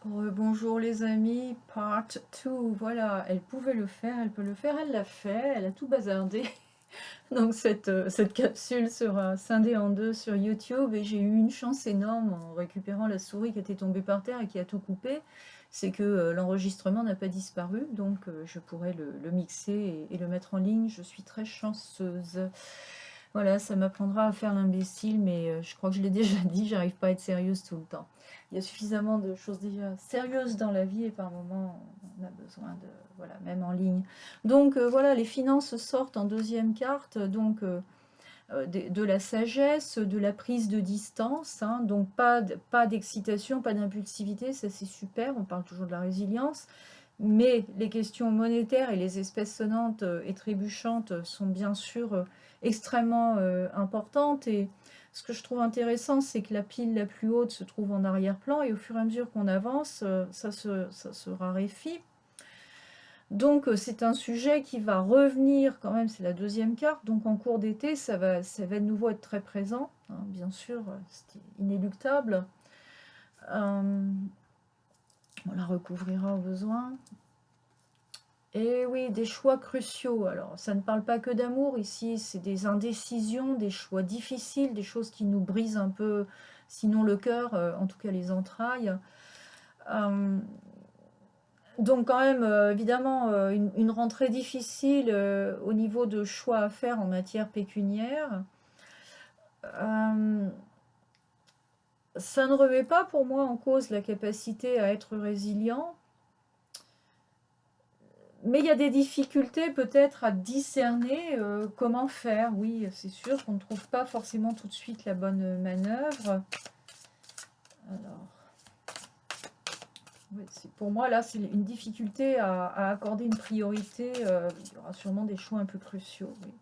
Bonjour les amis, part 2, voilà, elle pouvait le faire, elle peut le faire, elle l'a fait, elle a tout bazardé. Donc cette capsule sera scindée en deux sur YouTube et j'ai eu une chance énorme en récupérant la souris qui était tombée par terre et qui a tout coupé. C'est que l'enregistrement n'a pas disparu, donc je pourrais le mixer et le mettre en ligne. Je suis très chanceuse. Voilà, ça m'apprendra à faire l'imbécile, mais je crois que je l'ai déjà dit, j'arrive pas à être sérieuse tout le temps. Il y a suffisamment de choses déjà sérieuses dans la vie et par moments on a besoin de, voilà, même en ligne. Donc voilà, les finances sortent en deuxième carte, donc de la sagesse, de la prise de distance, hein, donc pas d'excitation, pas d'impulsivité, ça c'est super, on parle toujours de la résilience, mais les questions monétaires et les espèces sonnantes et trébuchantes sont bien sûr extrêmement importantes. Et ce que je trouve intéressant, c'est que la pile la plus haute se trouve en arrière-plan et au fur et à mesure qu'on avance, ça se raréfie. Donc c'est un sujet qui va revenir quand même, c'est la deuxième carte, donc en cours d'été, ça va de nouveau être très présent, hein, bien sûr, c'est inéluctable. Euh, on la recouvrira au besoin. Et oui, des choix cruciaux. Alors, ça ne parle pas que d'amour ici, c'est des indécisions, des choix difficiles, des choses qui nous brisent un peu, sinon le cœur, en tout cas les entrailles. Euh, donc quand même, évidemment, une rentrée difficile au niveau de choix à faire en matière pécuniaire. Euh, Ça ne remet pas pour moi en cause la capacité à être résilient. Mais il y a des difficultés peut-être à discerner comment faire. Oui, c'est sûr qu'on ne trouve pas forcément tout de suite la bonne manœuvre. Alors, oui, pour moi, là, c'est une difficulté à accorder une priorité. Il y aura sûrement des choix un peu cruciaux. Oui.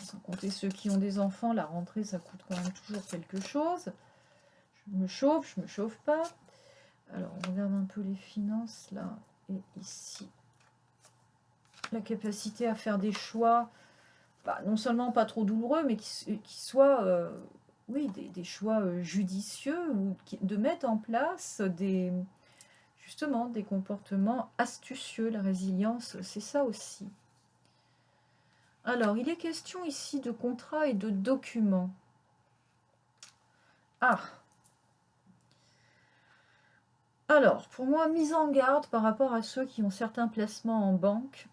Sans compter ceux qui ont des enfants, la rentrée, ça coûte quand même toujours quelque chose. Je me chauffe pas. Alors, on regarde un peu les finances, là et ici. La capacité à faire des choix, bah, non seulement pas trop douloureux, mais qui soient oui, des choix judicieux, ou de mettre en place justement des comportements astucieux. La résilience, c'est ça aussi. Alors, il est question ici de contrats et de documents. Ah, alors, pour moi, mise en garde par rapport à ceux qui ont certains placements en banque.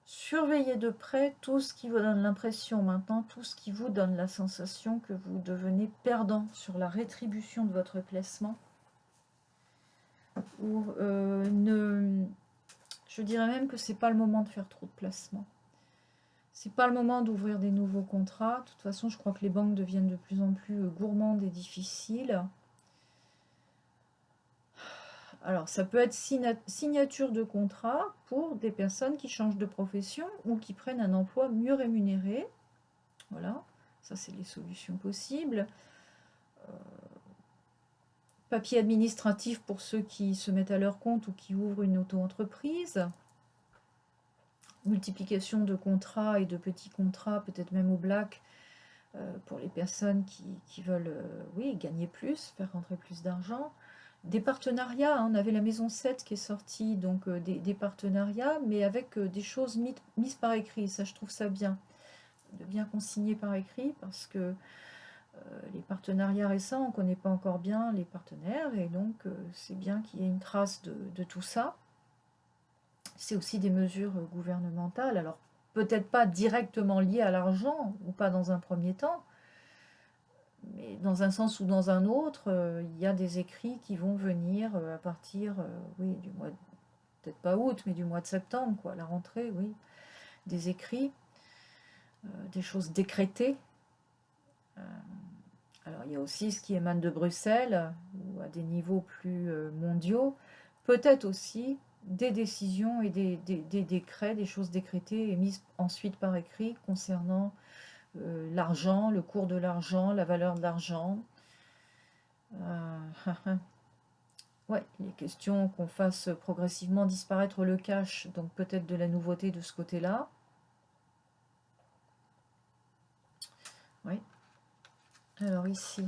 Surveillez de près tout ce qui vous donne l'impression maintenant, tout ce qui vous donne la sensation que vous devenez perdant sur la rétribution de votre placement. Ou je dirais même que c'est pas le moment de faire trop de placements. C'est pas le moment d'ouvrir des nouveaux contrats. De toute façon, je crois que les banques deviennent de plus en plus gourmandes et difficiles. Alors, ça peut être signature de contrat pour des personnes qui changent de profession ou qui prennent un emploi mieux rémunéré. Voilà, ça c'est les solutions possibles. Papier administratif pour ceux qui se mettent à leur compte ou qui ouvrent une auto-entreprise. Multiplication de contrats et de petits contrats, peut-être même au black, pour les personnes qui veulent oui, gagner plus, faire rentrer plus d'argent. Des partenariats, hein, on avait la maison 7 qui est sortie, donc des partenariats, mais avec des choses mises par écrit. Ça, je trouve ça bien, de bien consigner par écrit, parce que les partenariats récents, on ne connaît pas encore bien les partenaires, et donc c'est bien qu'il y ait une trace de tout ça. C'est aussi des mesures gouvernementales, alors peut-être pas directement liées à l'argent, ou pas dans un premier temps, mais dans un sens ou dans un autre, il y a des écrits qui vont venir à partir, oui, du mois, peut-être pas août, mais du mois de septembre, quoi, la rentrée, oui, des écrits, des choses décrétées. Alors il y a aussi ce qui émane de Bruxelles, ou à des niveaux plus mondiaux, peut-être aussi des décisions et des décrets, des choses décrétées et mises ensuite par écrit concernant l'argent, le cours de l'argent, la valeur de l'argent. Ouais, il est question qu'on fasse progressivement disparaître le cash, donc peut-être de la nouveauté de ce côté-là. Oui. Alors ici.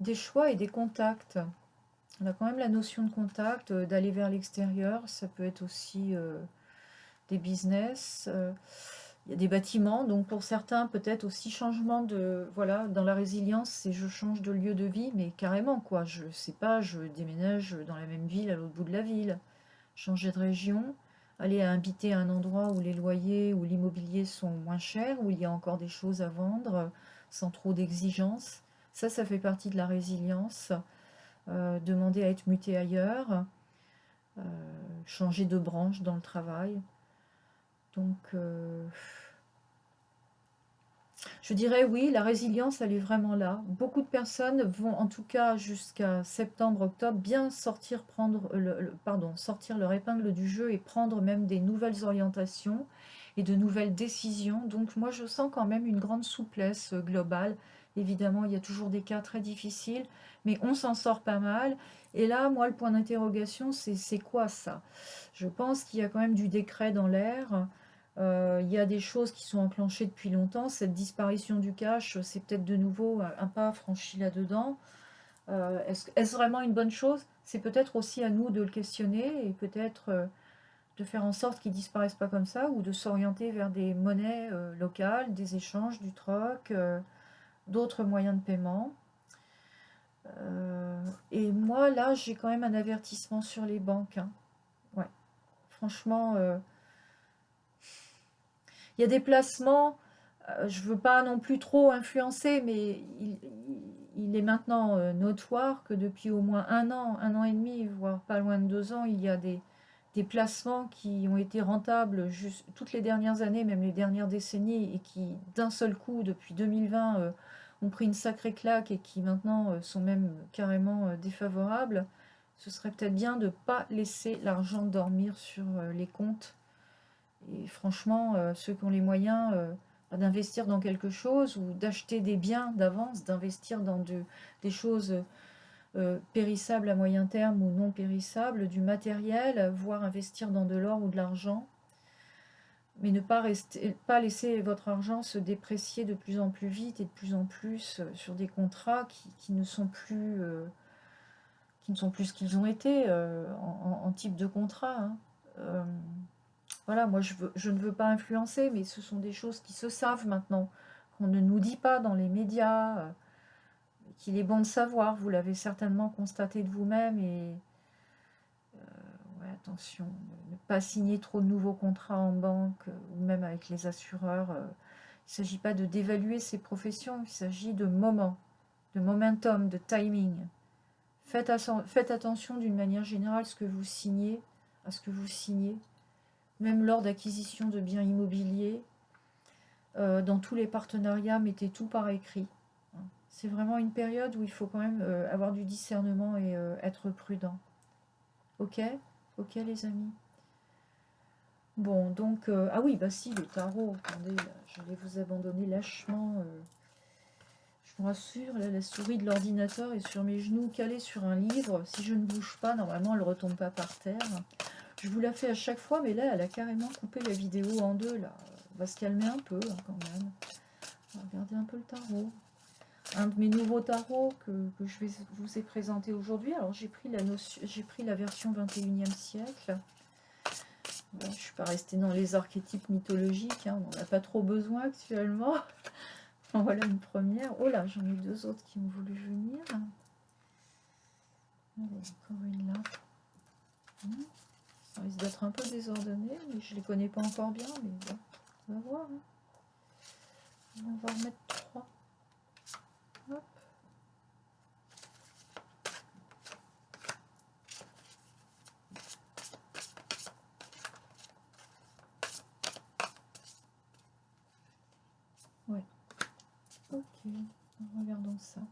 des choix et des contacts. On a quand même la notion de contact, d'aller vers l'extérieur. Ça peut être aussi des business. Il y a des bâtiments, donc pour certains, peut-être aussi changement de... Voilà, dans la résilience, c'est je change de lieu de vie, mais carrément, quoi. Je sais pas, je déménage dans la même ville, à l'autre bout de la ville. Changer de région, aller habiter à un endroit où les loyers ou l'immobilier sont moins chers, où il y a encore des choses à vendre, sans trop d'exigences. Ça fait partie de la résilience. Demander à être muté ailleurs, euh, changer de branche dans le travail. Donc, je dirais oui, la résilience, elle est vraiment là. Beaucoup de personnes vont, en tout cas jusqu'à septembre, octobre, bien sortir, sortir leur épingle du jeu et prendre même des nouvelles orientations et de nouvelles décisions. Donc moi, je sens quand même une grande souplesse globale. Évidemment, il y a toujours des cas très difficiles, mais on s'en sort pas mal. Et là, moi, le point d'interrogation, c'est quoi ça? Je pense qu'il y a quand même du décret dans l'air. Il y a des choses qui sont enclenchées depuis longtemps. Cette disparition du cash, c'est peut-être de nouveau un pas franchi là-dedans. Est-ce vraiment une bonne chose? C'est peut-être aussi à nous de le questionner et peut-être de faire en sorte qu'il ne disparaisse pas comme ça ou de s'orienter vers des monnaies locales, des échanges, du troc, d'autres moyens de paiement. Et moi, là, j'ai quand même un avertissement sur les banques, hein. Ouais, franchement, il y a des placements, je ne veux pas non plus trop influencer, mais il est maintenant notoire que depuis au moins un an et demi, voire pas loin de 2 ans, il y a des placements qui ont été rentables juste, toutes les dernières années, même les dernières décennies, et qui d'un seul coup, depuis 2020, ont pris une sacrée claque et qui maintenant sont même carrément défavorables. Ce serait peut-être bien de ne pas laisser l'argent dormir sur les comptes. Et franchement, ceux qui ont les moyens d'investir dans quelque chose ou d'acheter des biens d'avance, d'investir dans des choses périssables à moyen terme ou non périssables, du matériel, voire investir dans de l'or ou de l'argent, mais ne pas laisser votre argent se déprécier de plus en plus vite et de plus en plus sur des contrats qui ne sont plus ce qu'ils ont été en type de contrat, hein. Euh, voilà, moi je ne veux pas influencer, mais ce sont des choses qui se savent maintenant, qu'on ne nous dit pas dans les médias, qu'il est bon de savoir. Vous l'avez certainement constaté de vous-même et ouais, attention, ne pas signer trop de nouveaux contrats en banque ou même avec les assureurs. Il ne s'agit pas de dévaluer ces professions, il s'agit de moment, de momentum, de timing. Faites attention d'une manière générale à ce que vous signez, même lors d'acquisition de biens immobiliers. Dans tous les partenariats, mettez tout par écrit. C'est vraiment une période où il faut quand même avoir du discernement et être prudent. Ok? Ok les amis? Bon, donc... ah oui, bah si, le tarot, attendez, là, j'allais vous abandonner lâchement. Je vous rassure, là, la souris de l'ordinateur est sur mes genoux, calée sur un livre. Si je ne bouge pas, normalement, elle ne retombe pas par terre. Je vous la fais à chaque fois, mais là, elle a carrément coupé la vidéo en deux, là. On va se calmer un peu, hein, quand même. On va regarder un peu le tarot. Un de mes nouveaux tarots que je vous ai présenté aujourd'hui. Alors, j'ai pris la version 21e siècle. Bon, je ne suis pas restée dans les archétypes mythologiques, hein, on n'en a pas trop besoin actuellement. En voilà une première. Oh là, j'en ai deux autres qui ont voulu venir. Allez, encore une là. Ça risque d'être un peu désordonné, mais je ne les connais pas encore bien, mais bon, on va voir, hein. On va en remettre 3. Hop. Ouais. Ok, regardons ça.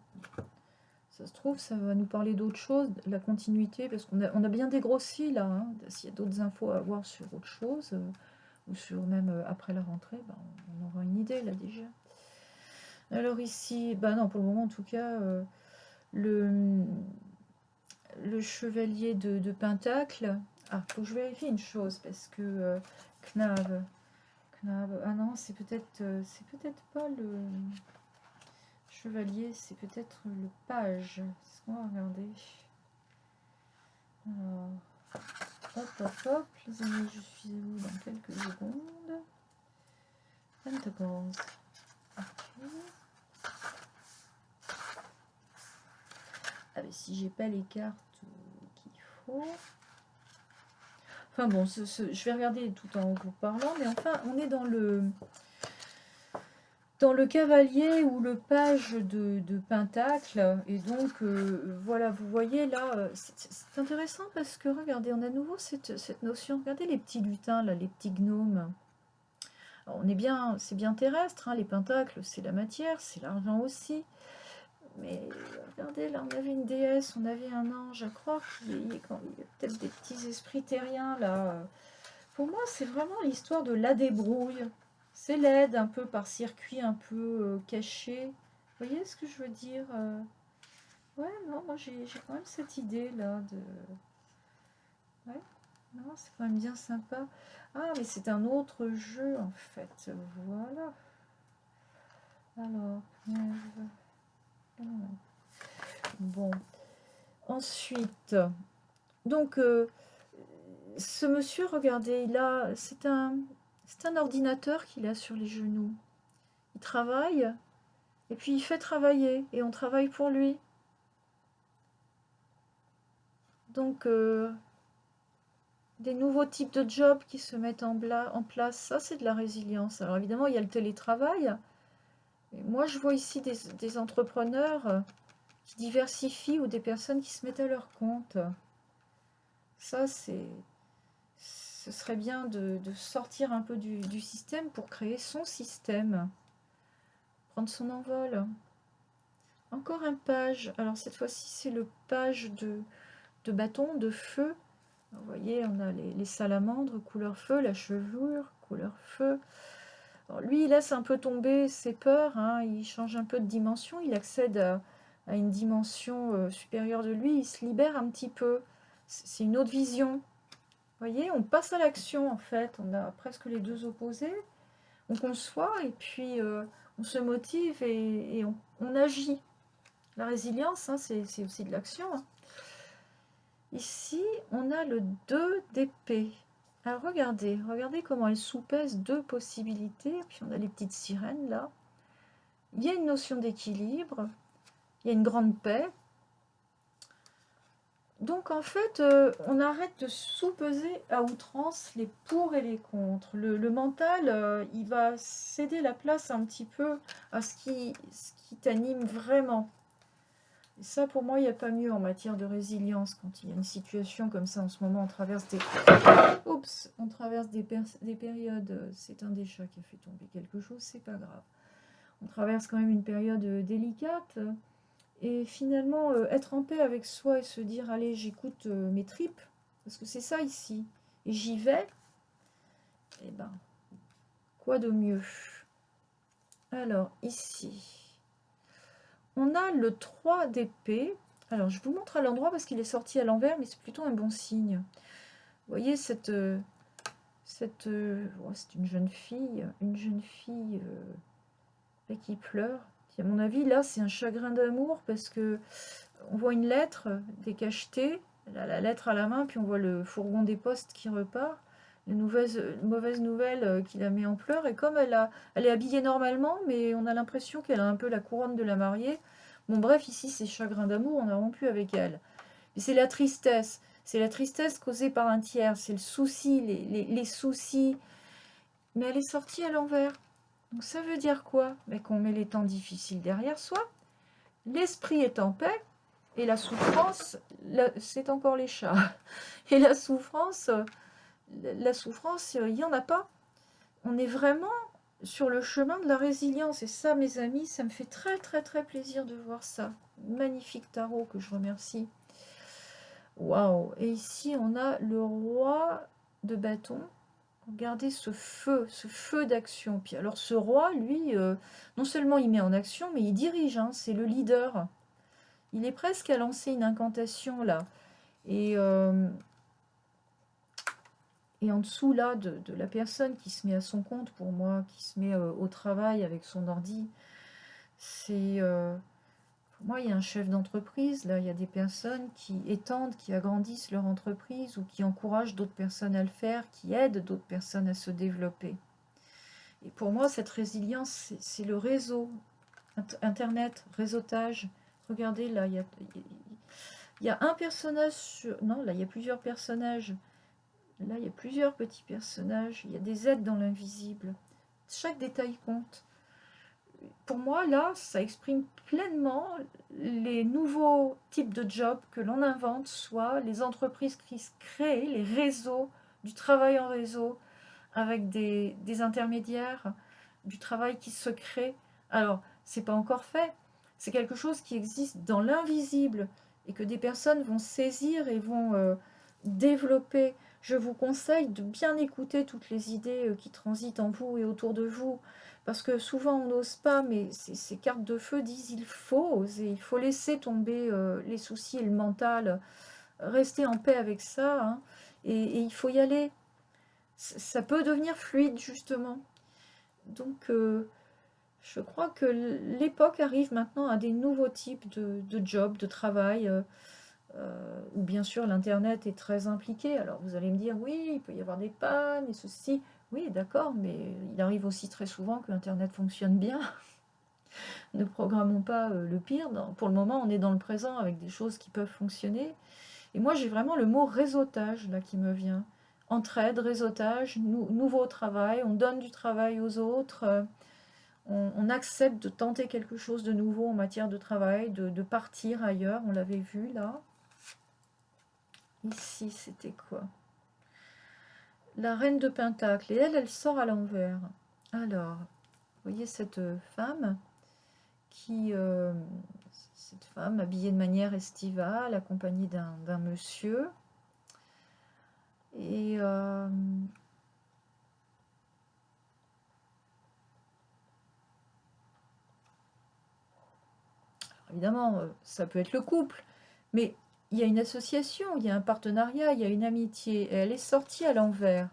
Ça se trouve, ça va nous parler d'autre chose, la continuité, parce qu'on a bien dégrossi là, hein. S'il y a d'autres infos à avoir sur autre chose, ou sur même après la rentrée, ben, on aura une idée là déjà. Alors ici, bah non, pour le moment en tout cas, le chevalier de Pentacle. Ah, faut que je vérifie une chose, parce que Knab, ah non, c'est peut-être pas le chevalier, c'est peut-être le page. C'est ce qu'on va regarder. Alors, hop, hop, hop, les amis, je suis où dans quelques secondes. 24. Ok. Ah, mais si j'ai pas les cartes qu'il faut. Enfin bon, je vais regarder tout en vous parlant, mais enfin, on est dans le cavalier ou le page de Pentacle. Et donc, voilà, vous voyez là, c'est intéressant parce que, regardez, on a à nouveau cette notion. Regardez les petits lutins, là, les petits gnomes. Alors, c'est bien terrestre, hein, les pentacles, c'est la matière, c'est l'argent aussi. Mais regardez, là, on avait une déesse, on avait un ange, à croire qu'il y a peut-être des petits esprits terriens, là. Pour moi, c'est vraiment l'histoire de la débrouille. C'est l'aide un peu par circuit un peu caché. Vous voyez ce que je veux dire Ouais, non, moi j'ai quand même cette idée là de... Ouais, non, c'est quand même bien sympa. Ah, mais c'est un autre jeu en fait. Voilà. Alors, bon. Ensuite, donc, ce monsieur, regardez, c'est un ordinateur qu'il a sur les genoux. Il travaille, et puis il fait travailler, et on travaille pour lui. Donc, des nouveaux types de jobs qui se mettent en place, ça c'est de la résilience. Alors évidemment, il y a le télétravail. Et moi, je vois ici des entrepreneurs qui diversifient ou des personnes qui se mettent à leur compte. Ça, ce serait bien de sortir un peu du système pour créer son système, prendre son envol. Encore un page. Alors cette fois-ci, c'est le page de bâton, de feu. Vous voyez, on a les salamandres, couleur feu, la chevelure, couleur feu. Alors, lui, il laisse un peu tomber ses peurs, hein, il change un peu de dimension, il accède à une dimension supérieure de lui, il se libère un petit peu. C'est une autre vision. Vous voyez, on passe à l'action en fait, on a presque les deux opposés. On conçoit et puis on se motive et on agit. La résilience, hein, c'est aussi de l'action. Hein. Ici, on a le 2 d'épée. Alors regardez comment elle soupèse deux possibilités. Puis on a les petites sirènes là. Il y a une notion d'équilibre. Il y a une grande paix. Donc en fait, on arrête de sous-peser à outrance les pour et les contre. Le mental, il va céder la place un petit peu à ce qui t'anime vraiment. Et ça, pour moi, il n'y a pas mieux en matière de résilience. Quand il y a une situation comme ça, en ce moment, on traverse des... Oups, on traverse des périodes... C'est un des chats qui a fait tomber quelque chose, c'est pas grave. On traverse quand même une période délicate. Et finalement, être en paix avec soi et se dire, allez, j'écoute mes tripes, parce que c'est ça ici, et j'y vais, et ben, quoi de mieux? Alors, ici... On a le 3 d'épée. Alors, je vous montre à l'endroit parce qu'il est sorti à l'envers, mais c'est plutôt un bon signe. Vous voyez cette oh, c'est une jeune fille qui pleure. Qui, à mon avis, là, c'est un chagrin d'amour parce que on voit une lettre décachetée. Elle a la lettre à la main, puis on voit le fourgon des postes qui repart. Une mauvaise nouvelle qui la met en pleurs. Et comme elle est habillée normalement, mais on a l'impression qu'elle a un peu la couronne de la mariée. Bon, bref, ici, c'est chagrin d'amour, on a rompu avec elle. Et c'est la tristesse. C'est la tristesse causée par un tiers. C'est le souci, les soucis. Mais elle est sortie à l'envers. Donc ça veut dire quoi? Mais qu'on met les temps difficiles derrière soi. L'esprit est en paix. Et la souffrance, c'est encore les chats. Et la souffrance, il n'y en a pas. On est vraiment sur le chemin de la résilience. Et ça, mes amis, ça me fait très, très, très plaisir de voir ça. Magnifique tarot que je remercie. Waouh! Et ici, on a le roi de bâton. Regardez ce feu d'action. Puis alors, ce roi, lui, non seulement il met en action, mais il dirige. Hein, c'est le leader. Il est presque à lancer une incantation, là. Et en dessous, là, de la personne qui se met à son compte, pour moi, qui se met au travail avec son ordi, C'est, pour moi, il y a un chef d'entreprise, là, il y a des personnes qui étendent, qui agrandissent leur entreprise ou qui encouragent d'autres personnes à le faire, qui aident d'autres personnes à se développer. Et pour moi, cette résilience, c'est le réseau, Internet, réseautage. Regardez, là, il y a un personnage sur... Non, là, il y a plusieurs personnages. Là, il y a plusieurs petits personnages. Il y a des aides dans l'invisible. Chaque détail compte. Pour moi, là, ça exprime pleinement les nouveaux types de jobs que l'on invente, soit les entreprises qui se créent, les réseaux, du travail en réseau, avec des intermédiaires, du travail qui se crée. Alors, c'est pas encore fait, c'est quelque chose qui existe dans l'invisible et que des personnes vont saisir et vont développer. Je vous conseille de bien écouter toutes les idées qui transitent en vous et autour de vous, parce que souvent on n'ose pas, mais ces cartes de feu disent il faut oser, il faut laisser tomber les soucis et le mental, rester en paix avec ça, hein, et il faut y aller. Ça peut devenir fluide, justement. Donc, je crois que l'époque arrive maintenant à des nouveaux types de jobs, de travail, où bien sûr l'Internet est très impliqué. Alors vous allez me dire, oui, il peut y avoir des pannes et ceci. Oui, d'accord, mais il arrive aussi très souvent que l'Internet fonctionne bien. Ne programmons pas le pire. Pour le moment, on est dans le présent avec des choses qui peuvent fonctionner. Et moi, j'ai vraiment le mot réseautage là qui me vient. Entraide, réseautage, nouveau travail, on donne du travail aux autres, on accepte de tenter quelque chose de nouveau en matière de travail, de partir ailleurs, on l'avait vu là. Ici, c'était quoi? La reine de Pentacle, et elle sort à l'envers. Alors, vous voyez cette femme qui... cette femme habillée de manière estivale, accompagnée d'un monsieur. Et évidemment, ça peut être le couple, mais il y a une association, il y a un partenariat, il y a une amitié, et elle est sortie à l'envers.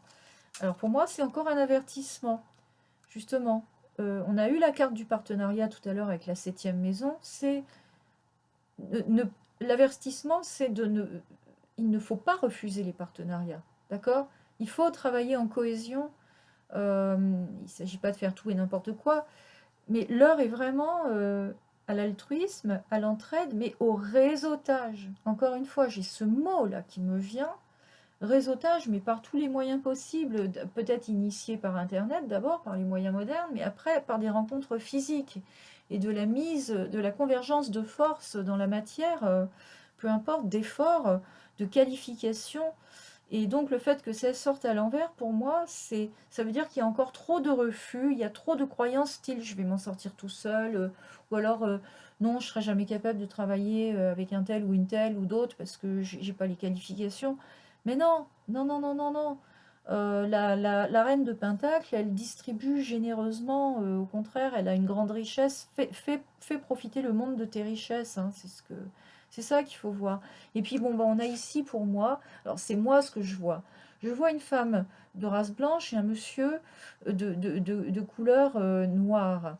Alors pour moi, c'est encore un avertissement, justement. On a eu la carte du partenariat tout à l'heure avec la 7e maison, c'est l'avertissement, c'est il ne faut pas refuser les partenariats, d'accord? Il faut travailler en cohésion, il ne s'agit pas de faire tout et n'importe quoi, mais l'heure est vraiment à l'altruisme, à l'entraide, mais au réseautage. Encore une fois, j'ai ce mot-là qui me vient, réseautage, mais par tous les moyens possibles, peut-être initié par Internet d'abord, par les moyens modernes, mais après par des rencontres physiques et de la mise, de la convergence de forces dans la matière, peu importe, d'efforts, de qualification. Et donc le fait que ça sorte à l'envers, pour moi, ça veut dire qu'il y a encore trop de refus, il y a trop de croyances style je vais m'en sortir tout seul, ou alors non, je serai jamais capable de travailler avec un tel ou une telle ou d'autres parce que j'ai pas les qualifications. Mais non, non, non, non, non, non. La reine de Pentacle, elle distribue généreusement, au contraire, elle a une grande richesse. Fais profiter le monde de tes richesses, hein, c'est ça qu'il faut voir. Et puis bon, bah, on a ici pour moi, alors c'est moi ce que je vois. Je vois une femme de race blanche et un monsieur de couleur noire.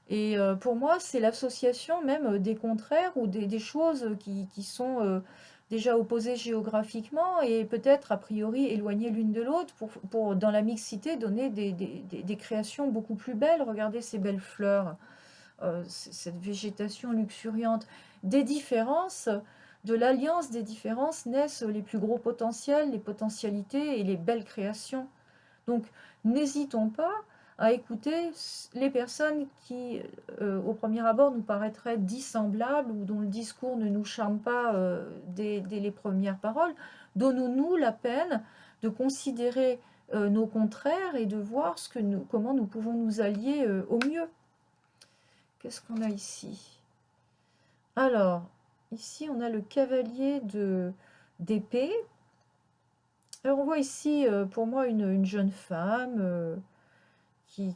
Et pour moi, c'est l'association même des contraires ou des choses qui sont déjà opposées géographiquement et peut-être a priori éloignées l'une de l'autre pour, dans la mixité, donner des créations beaucoup plus belles. Regardez ces belles fleurs, cette végétation luxuriante. Des différences, de l'alliance des différences naissent les plus gros potentiels, les potentialités et les belles créations. Donc, n'hésitons pas à écouter les personnes qui, au premier abord, nous paraîtraient dissemblables ou dont le discours ne nous charme pas dès les premières paroles. Donnons-nous la peine de considérer nos contraires et de voir comment nous pouvons nous allier au mieux. Qu'est-ce qu'on a ici? Alors, ici, on a le cavalier d'épée. Alors, on voit ici, pour moi, une jeune femme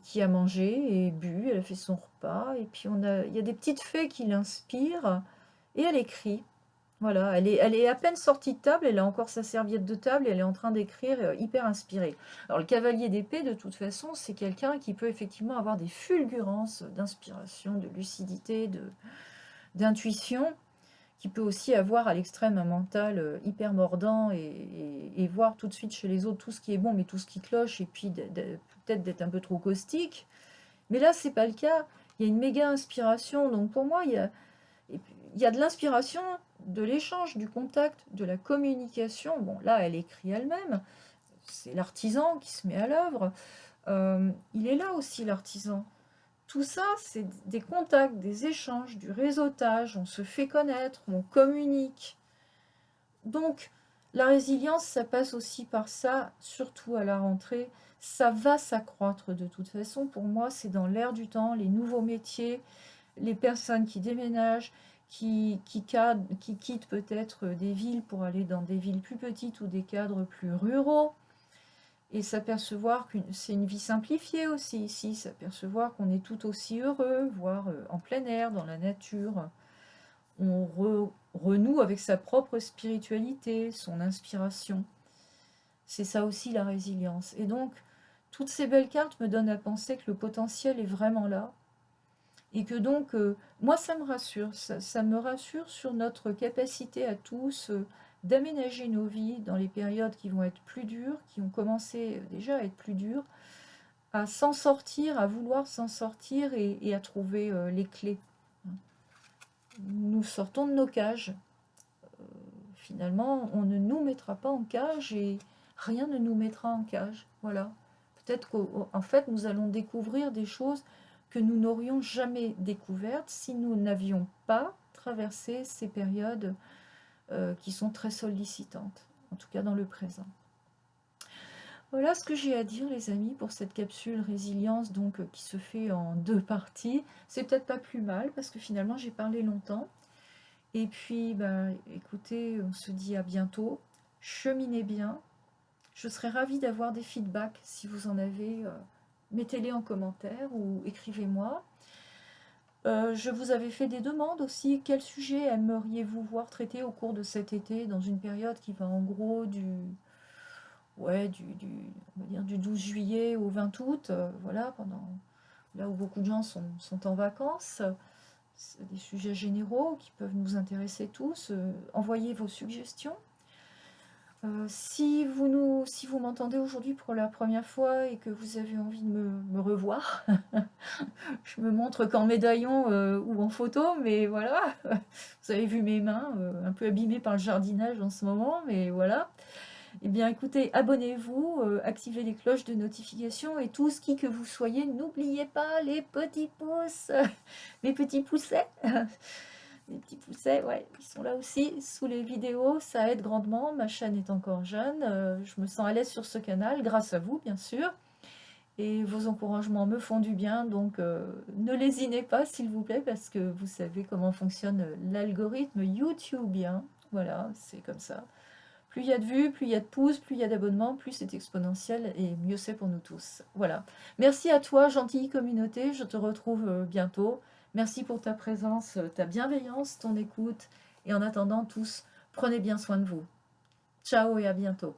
qui a mangé et bu, elle a fait son repas, et puis il y a des petites fées qui l'inspirent, et elle écrit. Voilà, elle est à peine sortie de table, elle a encore sa serviette de table et elle est en train d'écrire, hyper inspirée. Alors le cavalier d'épée, de toute façon, c'est quelqu'un qui peut effectivement avoir des fulgurances d'inspiration, de lucidité, d'intuition, qui peut aussi avoir à l'extrême un mental hyper mordant et voir tout de suite chez les autres tout ce qui est bon, mais tout ce qui cloche, et puis peut-être d'être un peu trop caustique. Mais là, c'est pas le cas. Il y a une méga inspiration. Donc pour moi, il y a de l'inspiration, de l'échange, du contact, de la communication. Bon, là, elle écrit elle-même. C'est l'artisan qui se met à l'œuvre. Il est là aussi, l'artisan. Tout ça, c'est des contacts, des échanges, du réseautage. On se fait connaître, on communique. Donc, la résilience, ça passe aussi par ça, surtout à la rentrée. Ça va s'accroître de toute façon. Pour moi, c'est dans l'air du temps, les nouveaux métiers, les personnes qui déménagent, qui quittent peut-être des villes pour aller dans des villes plus petites ou des cadres plus ruraux. Et s'apercevoir que c'est une vie simplifiée aussi ici, s'apercevoir qu'on est tout aussi heureux, voire en plein air, dans la nature. On renoue avec sa propre spiritualité, son inspiration. C'est ça aussi la résilience. Et donc, toutes ces belles cartes me donnent à penser que le potentiel est vraiment là. Et que donc, moi, ça me rassure. Ça me rassure sur notre capacité à tous d'aménager nos vies dans les périodes qui vont être plus dures, qui ont commencé déjà à être plus dures, à s'en sortir, à vouloir s'en sortir et à trouver les clés. Nous sortons de nos cages. Finalement, on ne nous mettra pas en cage et rien ne nous mettra en cage. Voilà. Peut-être qu'en fait, nous allons découvrir des choses que nous n'aurions jamais découvertes si nous n'avions pas traversé ces périodes qui sont très sollicitantes, en tout cas dans le présent. Voilà ce que j'ai à dire, les amis, pour cette capsule résilience donc qui se fait en 2 parties. C'est peut-être pas plus mal parce que finalement j'ai parlé longtemps. Et puis, bah, écoutez, on se dit à bientôt. Cheminez bien. Je serais ravie d'avoir des feedbacks si vous en avez. Mettez-les en commentaire ou écrivez-moi. Je vous avais fait des demandes aussi. Quel sujet aimeriez-vous voir traité au cours de cet été, dans une période qui va en gros on va dire du 12 juillet au 20 août, voilà, là où beaucoup de gens sont en vacances. C'est des sujets généraux qui peuvent nous intéresser tous. Envoyez vos suggestions. Si vous m'entendez aujourd'hui pour la première fois et que vous avez envie de me revoir, je me montre qu'en médaillon ou en photo, mais voilà, vous avez vu mes mains, un peu abîmées par le jardinage en ce moment, mais voilà. Eh bien écoutez, abonnez-vous, activez les cloches de notification et tous qui que vous soyez, n'oubliez pas les petits pouces, les petits poucets. Les petits poucets, ouais, ils sont là aussi sous les vidéos, ça aide grandement. Ma chaîne est encore jeune, je me sens à l'aise sur ce canal, grâce à vous bien sûr. Et vos encouragements me font du bien, donc ne lésinez pas s'il vous plaît, parce que vous savez comment fonctionne l'algorithme YouTubien. Voilà, c'est comme ça. Plus il y a de vues, plus il y a de pouces, plus il y a d'abonnements, plus c'est exponentiel et mieux c'est pour nous tous. Voilà. Merci à toi, gentille communauté. Je te retrouve bientôt. Merci pour ta présence, ta bienveillance, ton écoute. Et en attendant, tous, prenez bien soin de vous. Ciao et à bientôt.